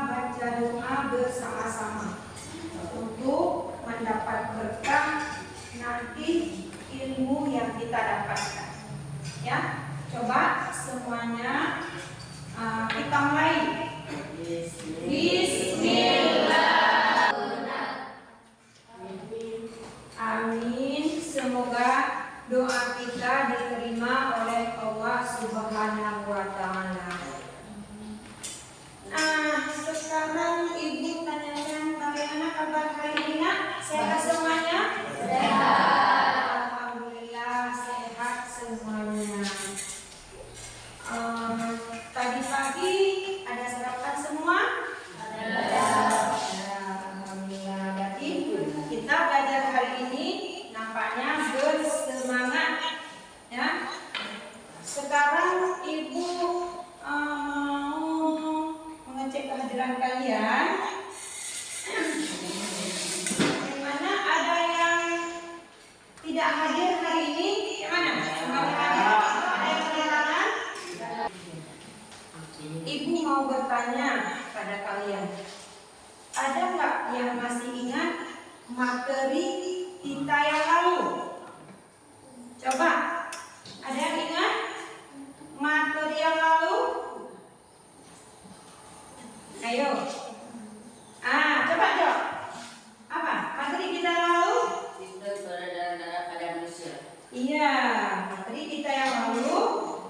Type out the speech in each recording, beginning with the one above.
baca doa bersama-sama untuk mendapat berkah nanti ilmu yang kita dapatkan. Ya, coba semuanya kita mulai. Bismillah. Amin. Semoga doa kita diterima oleh Allah Subhanahu wa Ta'ala. Nah, sekarang Ibu tanyakan bagaimana kabar hari ini, Nak? Sehat semuanya? Sehat. Alhamdulillah sehat semuanya. Tadi pagi ada sarapan semua? Ada. Alhamdulillah. Berarti kita belajar hari ini nampaknya bersemangat, ya. Sekarang Ibu mau mengecek kehadiran kalian. Yang mana ada yang tidak hadir hari ini? Yang mana? Semuanya hadir? Ada yang kehilangan? Ibu mau bertanya pada kalian, ada nggak yang masih ingat materi kita yang lalu? Coba, ada yang ingat materi yang lalu? Ayo. Coba jawab. Apa materi kita yang lalu? Sistem peredaran darah pada manusia. Iya, materi kita yang lalu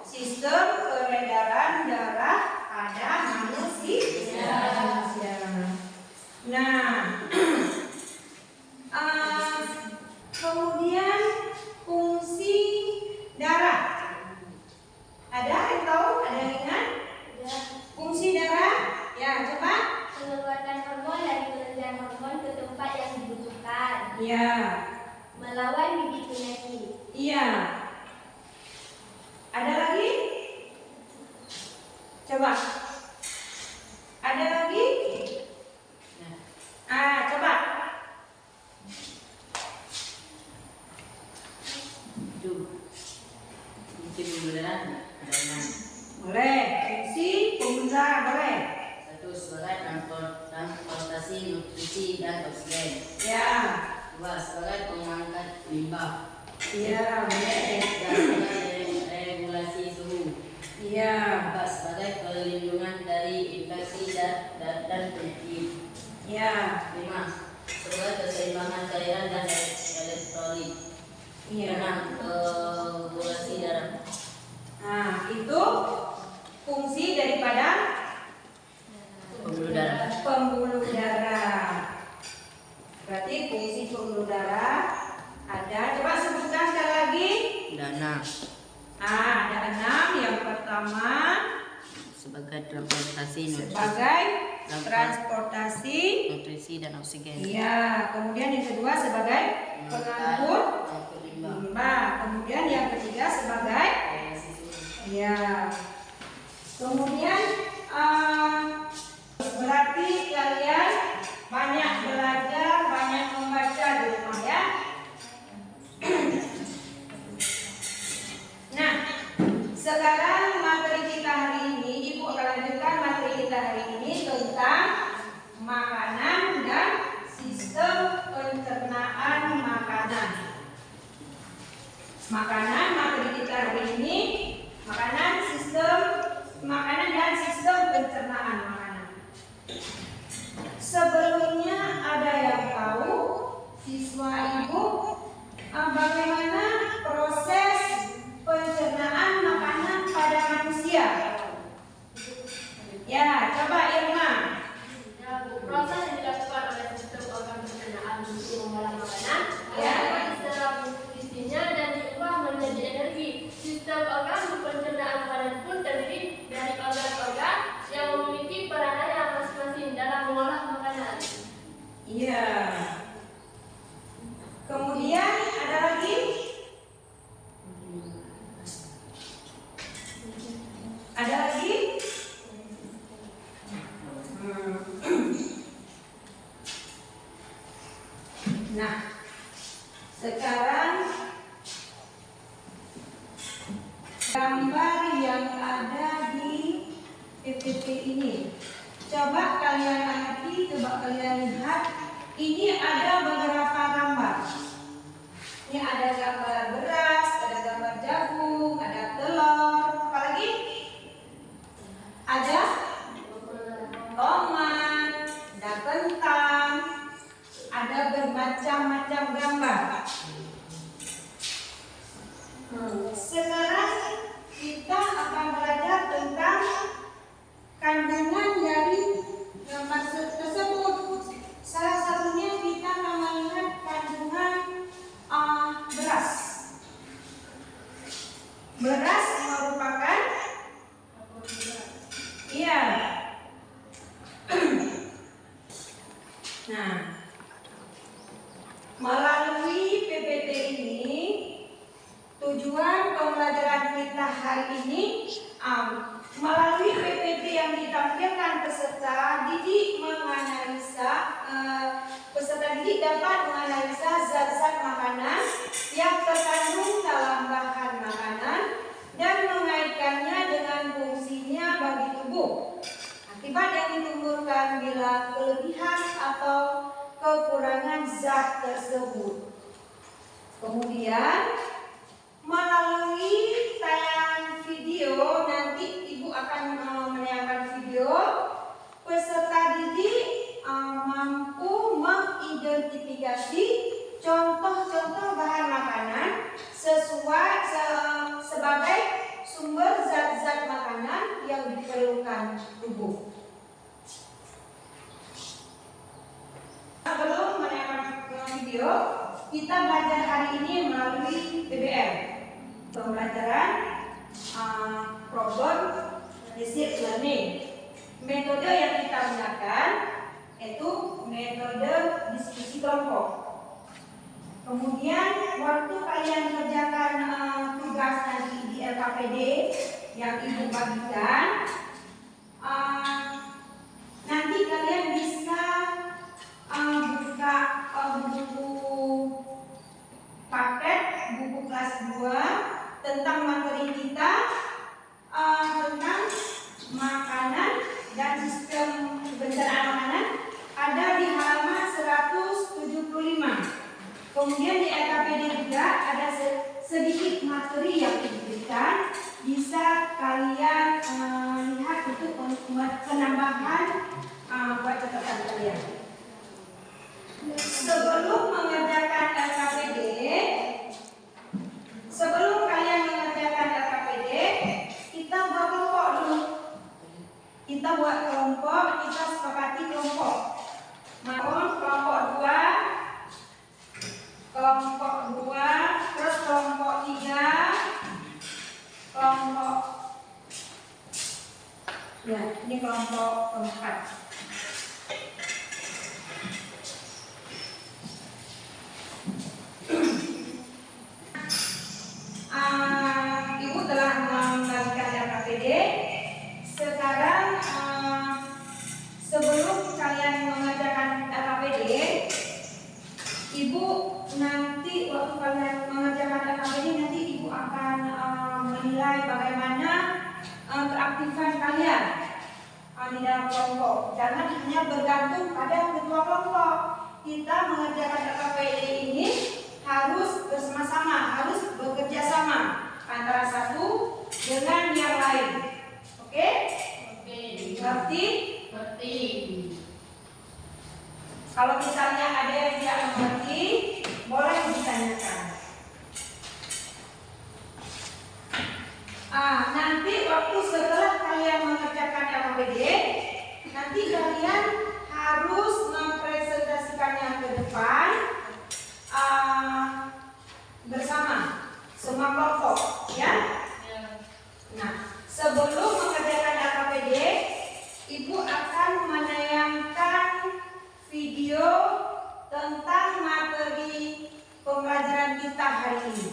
sistem peredaran darah pada manusia. Nah, kemudian fungsi darah. Ada yang tahu? Ada yang ingat? Fungsi darah? Ya, coba. Mengeluarkan hormon dari kelenjar hormon ke tempat yang dibutuhkan. Iya. Melawan bibit penyakit. Iya. Ada lagi? Coba. Ada lagi? Coba. Fungsi pembuluh darah ada 6. Boleh. Fungsi pembuluh darah boleh. 1. Sebagai transportasi nutrisi dan oksigen. Ya. 2. Sebagai pengangkat limbah. Iya, boleh. 3. Sebagai regulasi suhu. Iya. 4. Sebagai perlindungan dari infeksi dan penyakit. Iya. 5. Sebagai keseimbangan cairan dan elektrolit. Iya. 6. Regulasi darah. Nah, itu fungsi daripada Pembuluh darah. pembuluh darah. Berarti fungsi pembuluh darah ada. Coba sebutkan sekali lagi. Dana Ada 6. Yang pertama sebagai transportasi sebagai transportasi. nutrisi dan oksigen. Iya. Kemudian yang kedua sebagai pengangkut limbah. limbah. Kemudian yang ketiga sebagai iya. Kemudian berarti kalian banyak belajar, banyak membaca di rumah, ya. Nah, sekarang materi kita hari ini, Ibu akan lanjutkan materi kita hari ini tentang makanan dan sistem pencernaan makanan. Makanan, materi kita hari ini makanan dan sistem pencernaan makanan. Sebelumnya ada yang tahu siswa Ibu bagaimana proses pencernaan makanan pada manusia? Ya, coba Irma. Proses yang dilakukan oleh sistem organ pencernaan untuk mengolah makanan diserap nutrisinya dan diubah menjadi energi. Sistem organ pencernaan makanan pun terdiri dari organ-organ yang memiliki peranan yang masing-masing dalam mengolah makanan. Iya. Kemudian ada lagi? Ada lagi? Nah, sekarang gambar yang ada di PPT ini. Coba kalian kalian lihat, ini ada beberapa gambar. Ini ada gambar beras, ada gambar jagung, ada telur, apalagi? Ada tomat, ada kentang, ada bermacam-macam gambar. Sekarang kita akan belajar tentang kandungan dari gambar tersebut. Salah satunya kita akan melihat kandungan beras. Beras merupakan nah, melalui PPT ini tujuan pembelajaran kita hari ini melalui PPT yang ditampilkan peserta didik dapat menganalisa zat-zat makanan yang terkandung dalam bahan makanan dan mengaitkannya dengan fungsinya bagi tubuh. Akibat yang ditimbulkan bila kelebihan atau kekurangan zat tersebut. Kemudian melalui tayangan video, nanti Ibu akan menayangkan video, peserta didik mampu mengidentifikasi contoh-contoh bahan makanan sebagai sumber zat-zat makanan yang diperlukan tubuh. Sebelum menayangkan video, kita belajar hari ini melalui PBL, pembelajaran problem based learning. Metode yang kita gunakan yaitu metode diskusi kelompok. Kemudian waktu kalian mengerjakan tugas nanti di LKPD yang Ibu bagikan, nanti kalian bisa buka buku paket, buku kelas 2 tentang materi kita tentang makanan dan sistem pencernaan makanan, ada di halaman 175. Kemudian di LKPD juga ada sedikit materi yang diberikan, bisa kalian lihat itu penambahan buat catatan kalian. Sebelum mengerjakan LKPD, sebelum kalian mengerjakan LKPD, kita buat kelompok dulu. Kita buat kelompok, kita sepakati kelompok. Kelompok 2, terus kelompok 3, kelompok ini kelompok 4. Ibu telah membagikan LKPD. Sekarang sebelum kalian mengerjakan LKPD, Ibu nanti waktu kalian mengerjakan LKPD nanti Ibu akan menilai bagaimana keaktifan kalian di dalam kelompok. Jangan hanya bergantung pada ketua kelompok. Kita mengerjakan LKPD ini harus bersama-sama, harus bekerja sama antara satu dengan yang lain. Oke? Ngerti? Kalau misalnya ada yang tidak mengerti, boleh ditanyakan. Nanti waktu setelah kalian mengerjakan LKPD, nanti kalian harus mempresentasikannya ke depan bersama semua kelompok, ya. Nah, sebelum mengerjakan LKPD, Ibu akan menayangkan video tentang materi pembelajaran kita hari ini.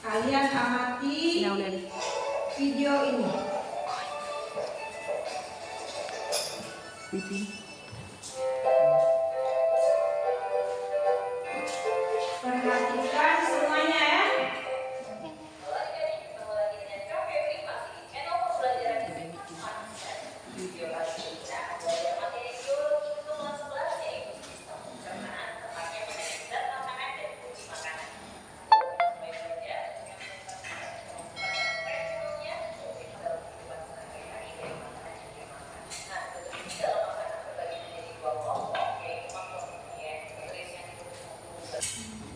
Kalian amati video ini. Perhatikan semuanya ya.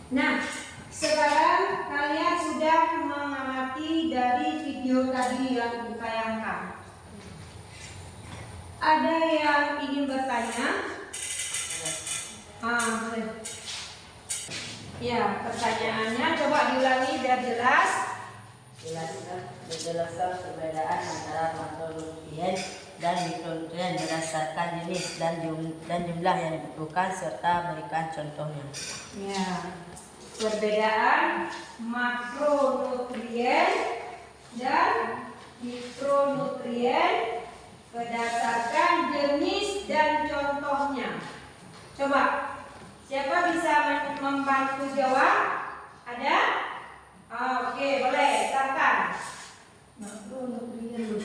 Nah, sekarang kalian sudah mengamati dari video tadi yang Ibu tayangkan. Ada yang ingin bertanya? Boleh. Ya, pertanyaannya coba diulangi biar jelas. Menjelaskan perbedaan antara makronutrien dan mikronutrien berdasarkan jenis dan jumlah yang dibutuhkan serta berikan contohnya. Ya, perbedaan makronutrien dan mikronutrien berdasarkan jenis dan contohnya. Coba, siapa bisa membantu jawab? Ada? Oke, boleh, silakan. Makronutrien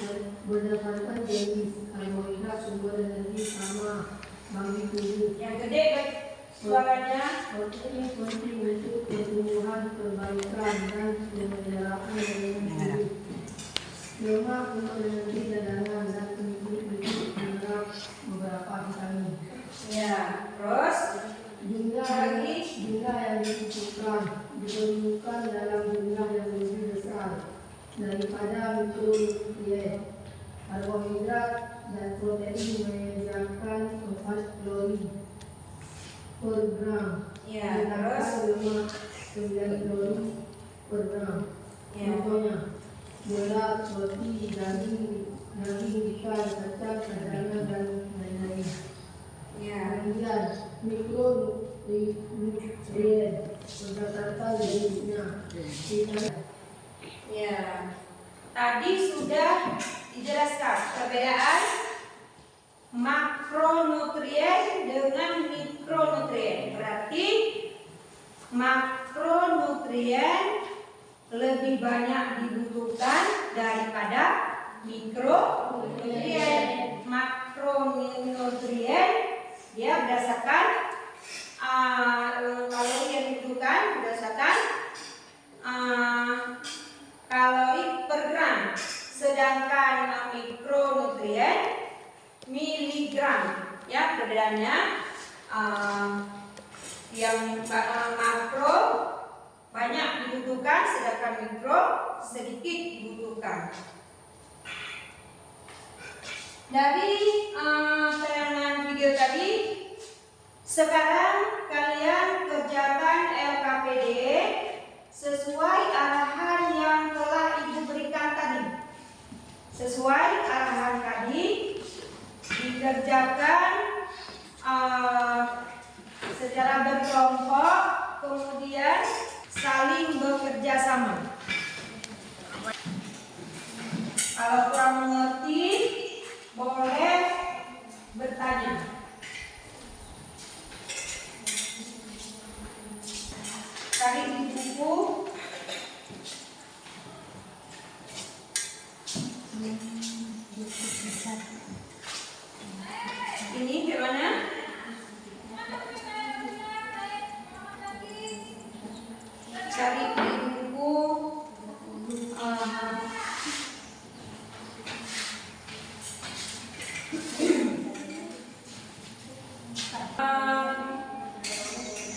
berdasarkan jenis karbohidrat sumber energi sama bagi tubuh. Yang gede suaranya. Protein penting untuk pertumbuhan, perbaikan dan penyelenggaraan energi. Lemak untuk energi cadangan dan penduduk mineral beberapa vitamin. Ya, terus Jumlah yang dibutuhkan diperlukan dalam jumlah yang lebih besar daripada mikronutrien. Karbohidrat dan protein menyediakan 4 kalori per gram. ya, Sedangkan terus lemak 9 kalori per gram. ya. Contohnya, beras, roti, daging ikan, kacang, cadangan dan lain-lain. Ya. Kemudian mikronutrien berdasarkan jenisnya. Ya, tadi sudah dijelaskan perbedaan makronutrien dengan mikronutrien. Berarti makronutrien lebih banyak dibutuhkan daripada mikronutrien. Makronutrien dia berdasarkan kalori yang dibutuhkan berdasarkan kalori per gram, sedangkan mikronutrien miligram. Ya, perbedaannya yang makro banyak dibutuhkan, sedangkan mikro sedikit dibutuhkan. Dari tayangan video tadi, sekarang kalian kerjakan LKPD sesuai arahan yang telah Ibu berikan tadi. Sesuai arahan tadi, dikerjakan secara berkelompok, kemudian saling bekerja sama. Kalau kurang mengerti, boleh bertanya. Cari di buku. Ini gimana? Cari di buku.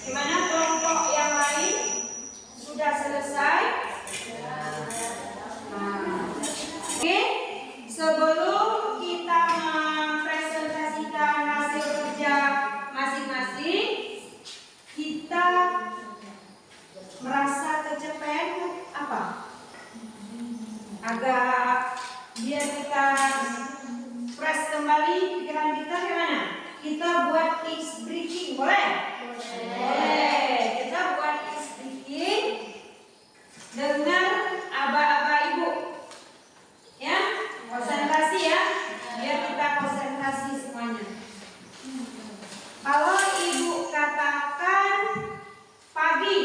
Gimana kelompok yang lain? Sudah selesai? Oke, sebelum kita mempresentasikan hasil kerja masing-masing, kita merasa kecapean apa? Agak biar kita fresh kembali pikiran kita gimana? Kita buat icebreaking breaking, boleh? Boleh. Kita buat icebreaking breaking dengan aba-aba Ibu. Ya, konsentrasi ya. Biar kita konsentrasi semuanya. Kalau Ibu katakan pagi,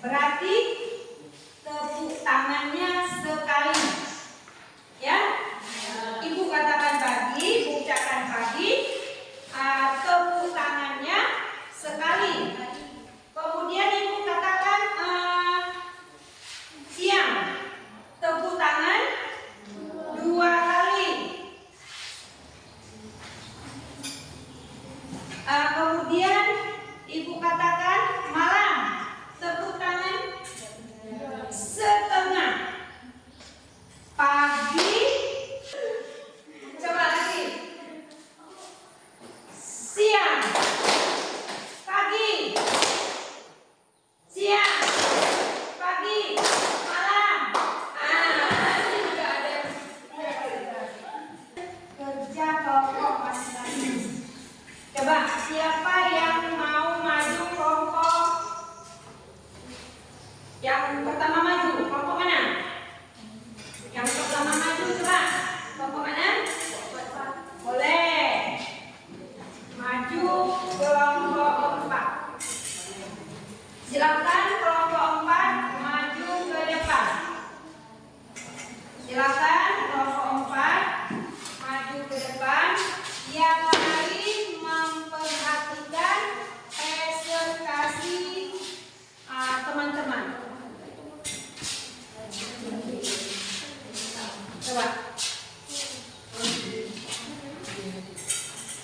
berarti tepuk tangannya sekali. Ya. Ibu katakan pagi, Ibu ucapkan pagi, tepuk tangannya sekali. Kemudian Ibu katakan siang, tepuk tangan 2 kali. Kemudian Ibu katakan malam,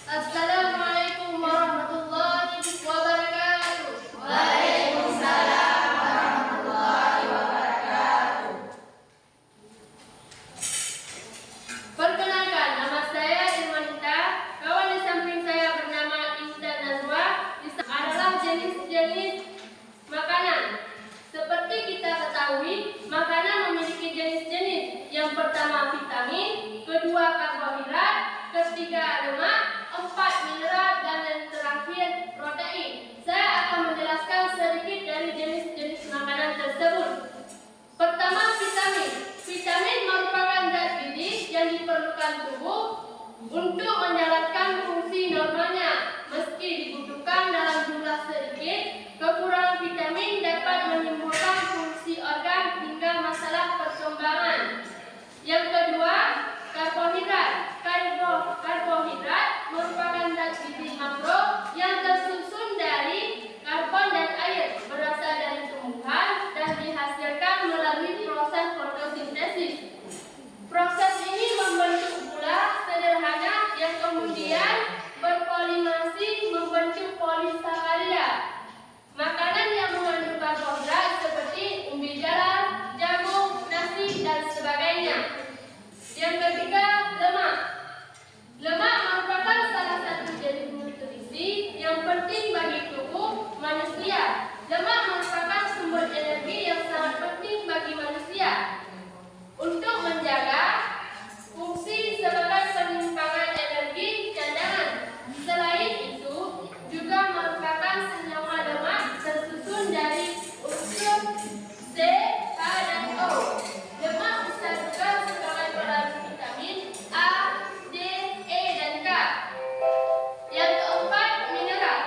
Assalamualaikum warahmatullahi wabarakatuh. Waalaikumsalam warahmatullahi wabarakatuh. Perkenalkan, nama saya Irmanita. Kawan di samping saya bernama Intan Nazwa. Adalah jenis-jenis makanan. Seperti kita ketahui, makanan memiliki jenis-jenis. Yang pertama vitamin, kedua karbohidrat, ketiga lemak, empat mineral, dan yang terakhir protein. Saya akan menjelaskan sedikit dari jenis-jenis makanan tersebut. Pertama, vitamin. Vitamin merupakan zat gizi yang diperlukan tubuh untuk menjalankan fungsi normalnya. Meski dibutuhkan dalam jumlah sedikit, kekurangan vitamin dapat menimbulkan fungsi organ hingga masalah perkembangan. Yang kedua, karbohidrat. Karbohidrat merupakan zat gizi makro yang tersusun dari karbon dan air, berasal dari tumbuhan dan dihasilkan melalui proses fotosintesis. Proses ini membentuk gula sederhana yang kemudian berpolimasi membentuk polisakarida. Makanan yang mengandung karbohidrat seperti umbi jalar, jagung, nasi, dan sebagainya. Yang ketiga, lemak. Lemak merupakan salah satu jenis nutrisi yang penting bagi tubuh manusia. Lemak merupakan sumber energi yang sangat penting bagi manusia untuk menjaga fungsi sebagai penyimpangan energi cadangan. Selain itu, juga merupakan senyawa lemak tersusun dari unsur C, K, dan O. Lemak bisa juga sebagai peradangan vitamin A, D, E, dan K. Yang keempat, mineral.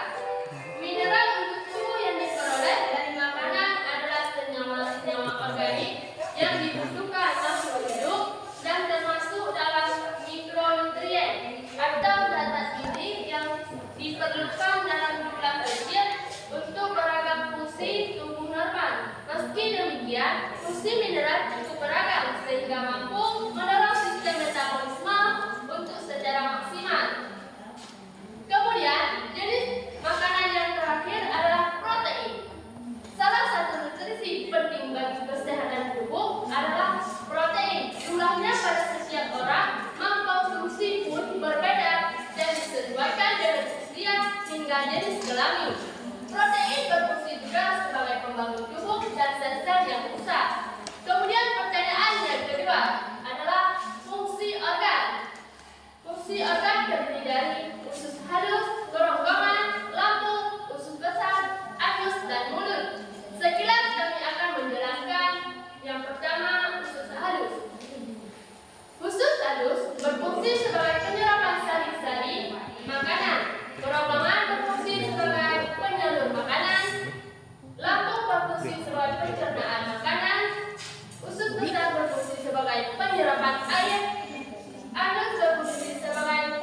Mineral untuk tubuh yang diperoleh dari makanan adalah senyawa-senyawa organik yang dibutuhkan makhluk hidup dan termasuk dalam mikronutrien atau zat gizi yang diperlukan dalam jumlah kecil untuk beragam fungsi tubuh normal. Meski demikian, fungsi mineral cukup beragam sehingga mampu mendorong sistem metabolisme untuk secara maksimal. Kemudian, jenis makanan yang terakhir adalah protein. Salah satu nutrisi penting bagi kesehatan tubuh adalah protein. Jumlahnya pada setiap orang mengkonsumsi pun berbeda dan disesuaikan dengan usia hingga jenis kelamin. Protein berfungsi juga sebagai pembangun tubuh dan sel-sel yang rusak. Kemudian pertanyaan yang kedua adalah fungsi organ. Fungsi organ terdiri dari usus halus, kerongkongan, lambung, usus besar, anus, dan mulut. Sekilas kami akan menjelaskan. Yang pertama, usus halus. Usus halus berfungsi sebagai penyerapan sari-sari makanan. Kerongkongan berfungsi sebagai penyalur makanan. Lambung berfungsi sebagai pencernaan makanan. Usus besar berfungsi sebagai penyerapan air. Anus berfungsi sebagai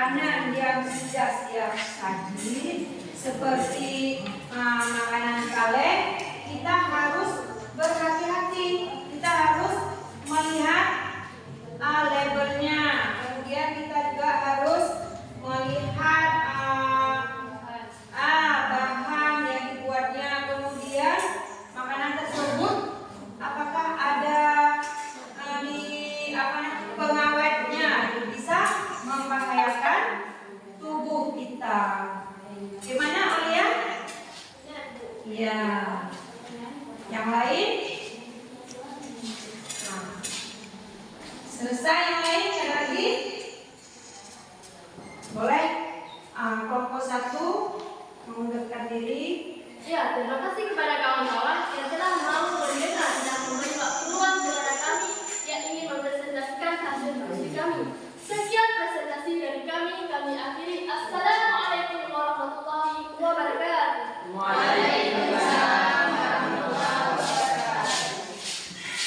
makanan yang sudah siap saji seperti makanan kaleng, kita harus berhati-hati. Kita harus melihat labelnya. Kemudian kita juga harus melihat bahan yang dibuatnya. Kemudian makanan tersebut apakah ada pengawetnya, bisa membahayakan tubuh kita. Gimana Aulia? Iya. Yang lain? Selesai yang lain? Ada lagi? Boleh? Kelompok 1 mengundurkan diri. Ya, terima kasih kepada kawan-kawan yang telah mau mendengar dan memberi waktu luang kepada kami yang ingin mempresentasikan hasil diskusi kami. Sekian presentasi dari kami akhiri. Assalamualaikum warahmatullahi wabarakatuh. Waalaikumsalam warahmatullahi wabarakatuh.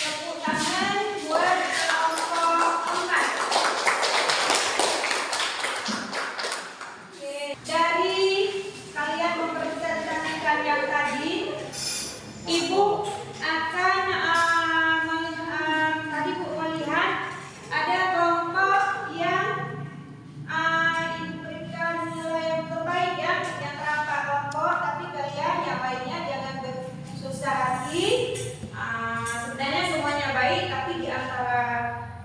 Tepuk tangan buat kelompok 4. Oke, dari kalian mempresentasikan yang tadi, Ibu akan tadi Bu melihat ada kelompok yang diberikan nilai yang terbaik ya, yang terangkat kelompok, tapi kalian yang lainnya jangan bersusah hati. Sebenarnya semuanya baik, tapi di antara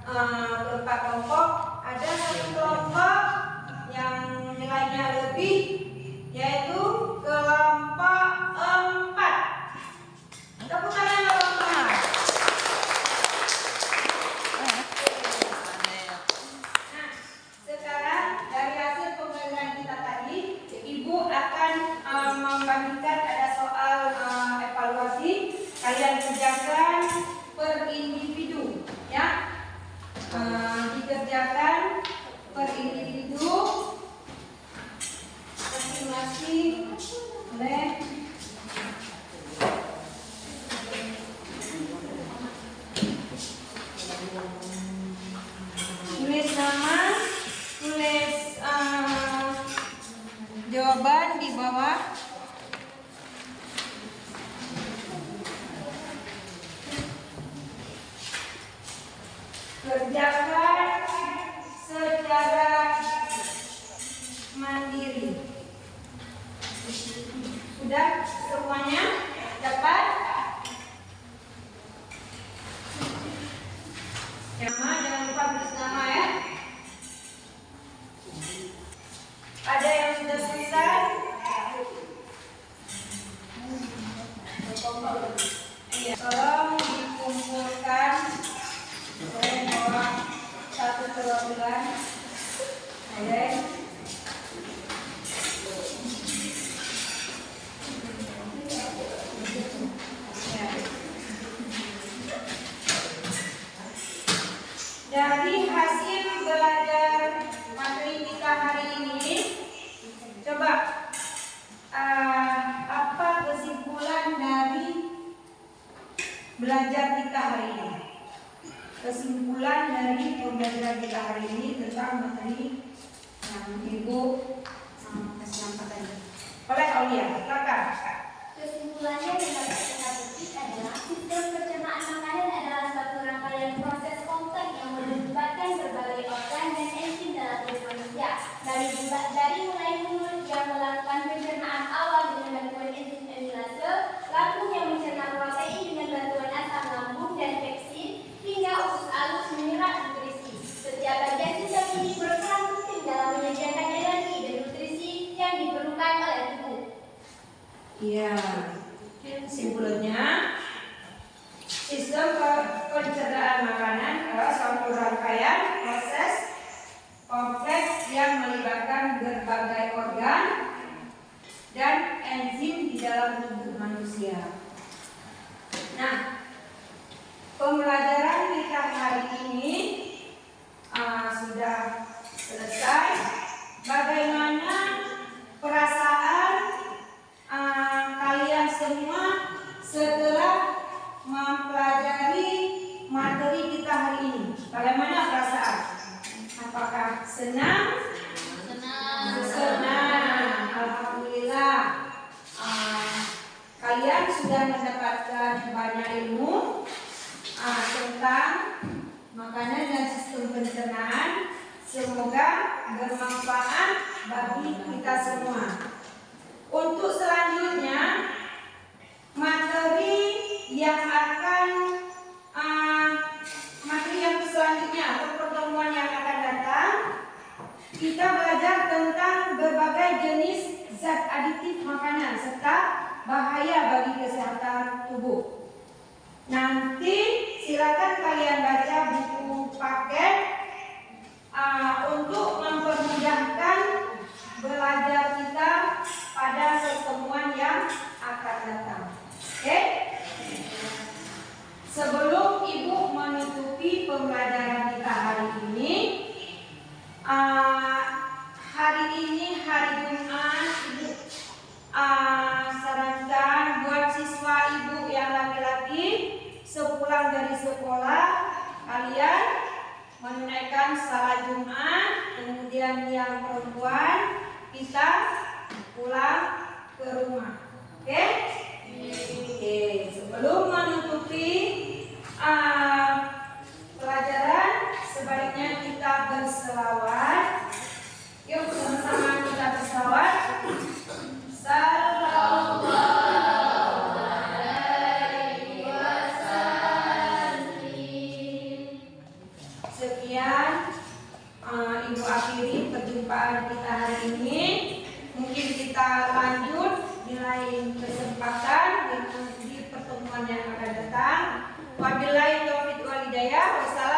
keempat kelompok ada satu kelompok yang nilainya lebih, yaitu kelompok 4. Tepuk tangan kelompok 4. Nah, sekarang dari hasil pembelajaran kita tadi, Ibu akan membagikan ada soal evaluasi. Kalian kerjakan per individu, ya. Dikerjakan per individu masing-masing oleh tulis nama, tulis jawaban di bawah. Kerjakan secara mandiri. Sudah semuanya dapat? Nama, jangan lupa tulis nama ya. Ada yang sudah selesai? Iya, tolong dikumpulkan oleh bawah satu perwakilan. Ada. Dari hasil belajar materi kita hari ini, coba apa kesimpulan dari belajar kita hari ini? Kesimpulan dari pembelajaran kita hari ini tentang materi yang Ibu kasih nampak tadi. Oleh Aulia, silakan. Kesimpulannya yang dapat kita petik adalah sistem pencernaan makanan adalah suatu rangkaian proses kompleks yang melibatkan berbagai organ dan enzim dalam tubuh manusia. Dari mulai mulut yang melakukan pencernaan awal dengan bantuan enzim amilase, lambung yang mencerna protein dengan bantuan asam lambung dan pepsin, hingga usus alus menyerap nutrisi. Setiap bagian sistem ini berperan penting dalam menyediakan energi dan nutrisi yang diperlukan oleh tubuh. Iya, kesimpulannya sistem pencernaan makanan adalah suatu rangkaian proses kompleks yang melibatkan berbagai organ dan enzim di dalam tubuh manusia. Nah, pembelajaran kita hari ini sudah selesai. Bagaimana perasaan kalian semua setelah mempelajari materi kita hari ini? Bagaimana perasaan? Apakah senang? makanan dan sistem pencernaan. Semoga bermanfaat bagi kita semua. Untuk selanjutnya, materi yang selanjutnya atau pertemuan yang akan datang, kita belajar tentang berbagai jenis zat aditif makanan serta bahaya bagi kesehatan tubuh. Nanti silakan kalian baca buku paket untuk mempermudahkan belajar kita pada pertemuan yang akan datang. Oke? Sebelum Ibu menutupi pembelajaran kita hari ini, hari Jumat, Ibu sarankan buat siswa Ibu yang laki-laki sepulang dari sekolah kalian menunaikan salat Jumat, kemudian yang perempuan kita pulang ke rumah. Oke? Oke. Sebelum menutupi pelajaran, sebaiknya kita berselawat. Yuk sama-sama kita berselawat. Sallallahu alaihi wasallam. Sekian Ibu akhiri perjumpaan kita hari ini. Mungkin kita lanjut di lain kesempatan di pertemuan yang akan datang. Wabillahi taufiq wal hidayah. Wassalamualaikum